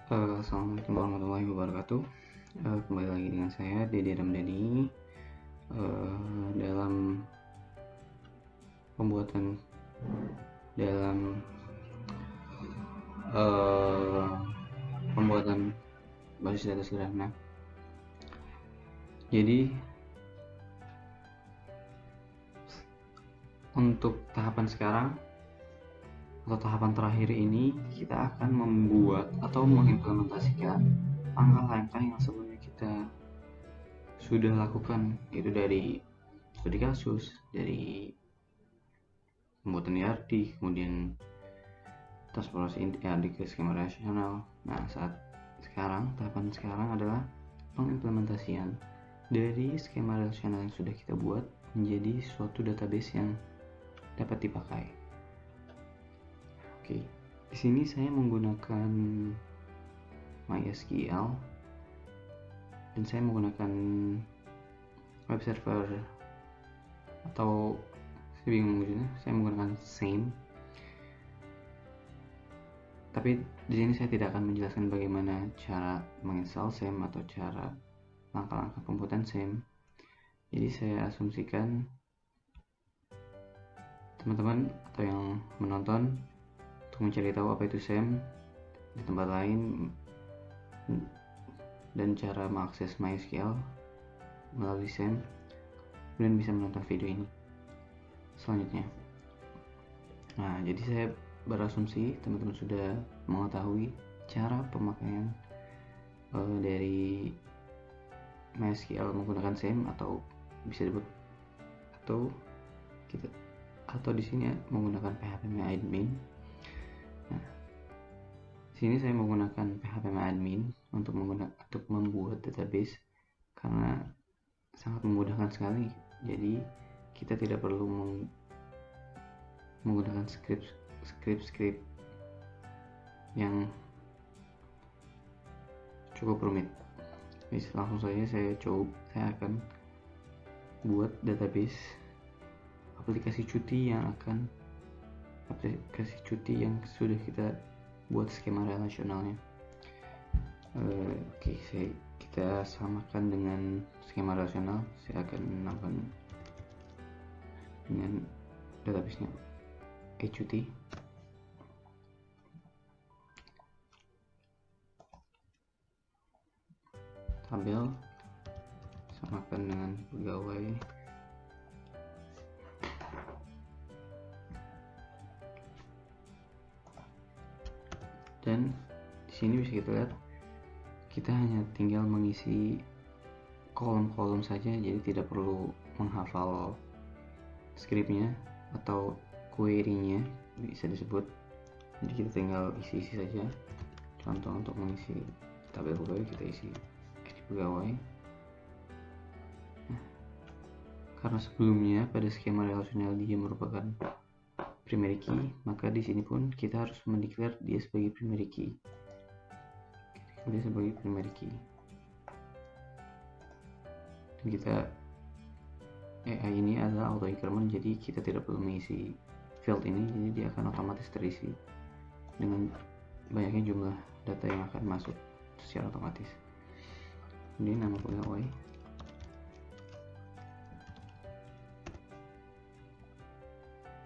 Assalamualaikum warahmatullahi wabarakatuh. Kembali lagi dengan saya Dede Ramdhani dalam pembuatan dalam pembuatan basis data sederhana. Jadi untuk tahapan sekarang atau tahapan terakhir ini kita akan membuat atau mengimplementasikan langkah-langkah yang sebelumnya kita sudah lakukan, yaitu dari studi kasus, dari pembuatan ERD, kemudian transformasi ERD ke skema relasional. Nah, tahapan sekarang adalah pengimplementasian dari skema relasional yang sudah kita buat menjadi suatu database yang dapat dipakai. Oke, di sini saya menggunakan MySQL dan saya menggunakan web server, atau saya bingung maksudnya, saya menggunakan SAME. Tapi di sini saya tidak akan menjelaskan bagaimana cara menginstal SAME atau cara langkah-langkah pembuatan SAME. Jadi saya asumsikan teman-teman atau yang menonton untuk mencari tahu apa itu SAME di tempat lain dan cara mengakses MySQL melalui SAME, kemudian bisa menonton video ini selanjutnya. Nah, jadi saya berasumsi teman-teman sudah mengetahui cara pemakaian dari MySQL menggunakan SAME, atau bisa disebut atau di sini menggunakan phpMyAdmin. Nah, di sini saya menggunakan phpMyAdmin untuk membuat database karena sangat memudahkan sekali. Jadi kita tidak perlu menggunakan script yang cukup rumit. Jadi langsung saja saya akan buat database aplikasi cuti yang sudah kita buat skema relasionalnya. Kita samakan dengan skema relasional. Saya akan menambahkan dengan database-nya eCuti. Tabel samakan dengan pegawai. Dan di sini bisa kita lihat kita hanya tinggal mengisi kolom-kolom saja, jadi tidak perlu menghafal scriptnya atau query-nya bisa disebut. Jadi kita tinggal isi saja. Contoh untuk mengisi tabel pegawai, kita isi ID pegawai. Nah, karena sebelumnya pada skema relasional dia merupakan primary key, maka di sini pun kita harus mendeklar dia sebagai primary key. Dan kita AI ini adalah auto increment, jadi kita tidak perlu mengisi field ini, jadi dia akan otomatis terisi dengan banyaknya jumlah data yang akan masuk secara otomatis. Ini nama pegawai,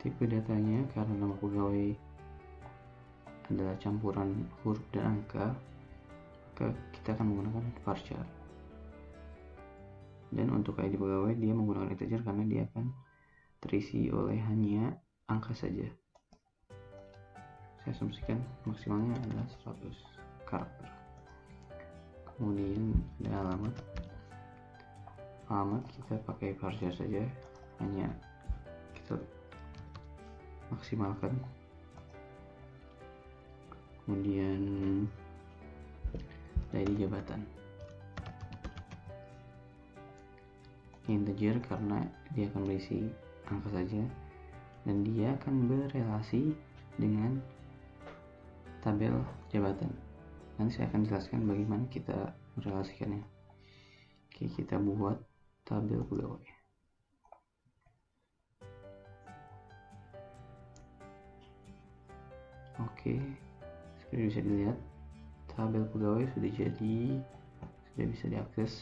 tipe datanya karena nama pegawai adalah campuran huruf dan angka, maka kita akan menggunakan varchar. Dan untuk ID pegawai dia menggunakan integer karena dia akan terisi oleh hanya angka saja. Saya asumsikan maksimalnya adalah 100 karakter. Kemudian ada alamat kita pakai varchar saja, hanya kita maksimalkan. Kemudian dari jabatan integer karena dia akan berisi angka saja dan dia akan berelasi dengan tabel jabatan. Nanti saya akan jelaskan bagaimana kita merelasikannya. Oke, kita buat tabel pegawai. Oke, seperti bisa dilihat tabel pegawai sudah jadi, sudah bisa diakses.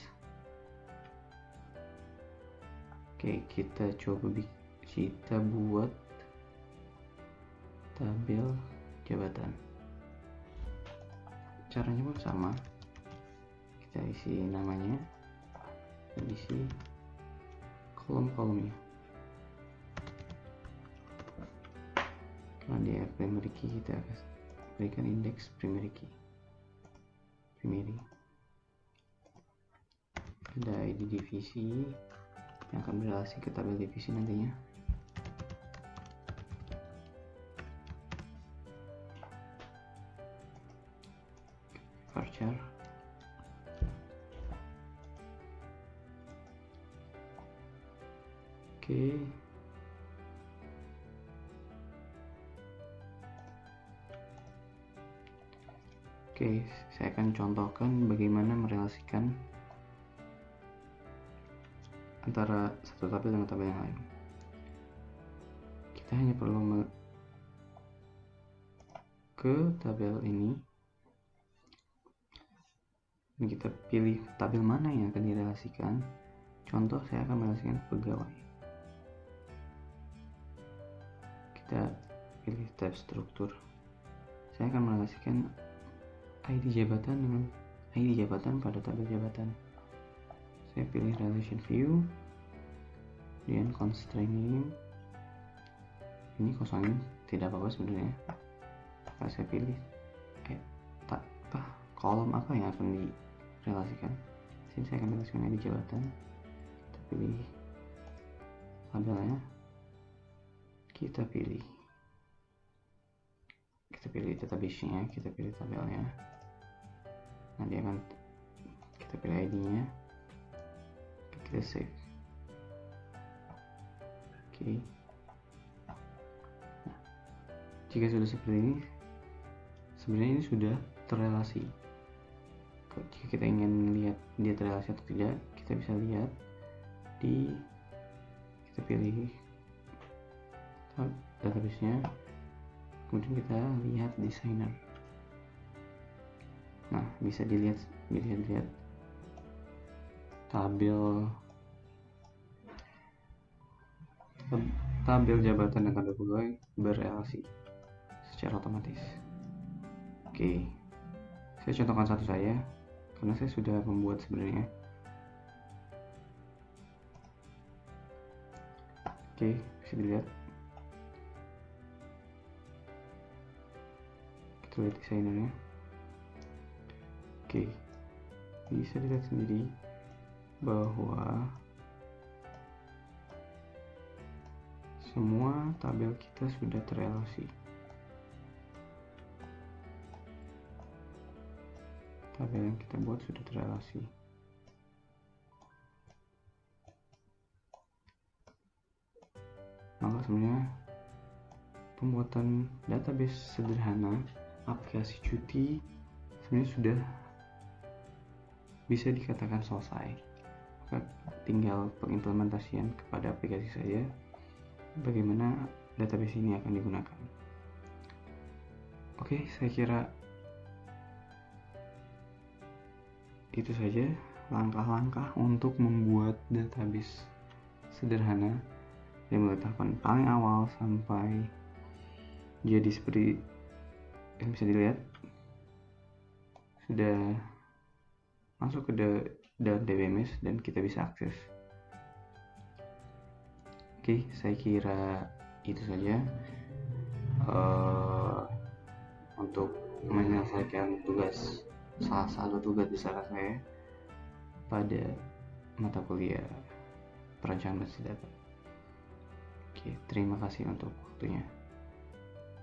Oke, kita buat tabel jabatan. Caranya pun sama, kita isi namanya dan isi kolom-kolomnya. Kalau dia primary key, kita akan berikan indeks primary key. Ada ID divisi yang akan berrelasi ke tabel divisi nantinya. Varchar. Oke. Oke, saya akan contohkan bagaimana merelasikan antara satu tabel dengan tabel yang lain. Kita hanya perlu ke tabel ini dan kita pilih tabel mana yang akan direlasikan. Contoh, saya akan merelasikan pegawai. Kita pilih tab struktur. Saya akan merelasikan ID jabatan dengan ID jabatan pada tabel jabatan. Saya pilih relation view, kemudian constraint name. Ini kosongin tidak apa-apa sebenarnya. Kalau saya pilih kolom apa yang akan direlasikan. Sini saya akan relasikan ID jabatan. Kita pilih tabelnya. Kita pilih database-nya, kita pilih tabelnya. Nanti akan kita pilih ID-nya, kita save. Oke. Nah, jika sudah seperti ini, sebenarnya ini sudah terrelasi. Jika kita ingin lihat dia terrelasi atau tidak, kita bisa lihat kita pilih database-nya, kemudian kita lihat designer. Nah, bisa dilihat tabel jabatan dan tabel pegawai berrelasi secara otomatis. Oke, saya contohkan satu saja karena saya sudah membuat sebenarnya. Oke, bisa dilihat. Kita lihat desainernya. Oke, bisa dilihat sendiri bahwa semua tabel kita sudah terrelasi. Tabel yang kita buat sudah terrelasi. Maka sebenarnya pembuatan database sederhana aplikasi cuti sebenarnya sudah bisa dikatakan selesai. Maka tinggal pengimplementasian kepada aplikasi saja bagaimana database ini akan digunakan. Oke, saya kira itu saja langkah-langkah untuk membuat database sederhana yang mulai tahapan paling awal sampai jadi seperti yang bisa dilihat sudah masuk ke dalam DBMS dan kita bisa akses. Oke, saya kira itu saja untuk menyelesaikan salah satu tugas besar saya pada mata kuliah perencanaan bisnis data. Oke, terima kasih untuk waktunya.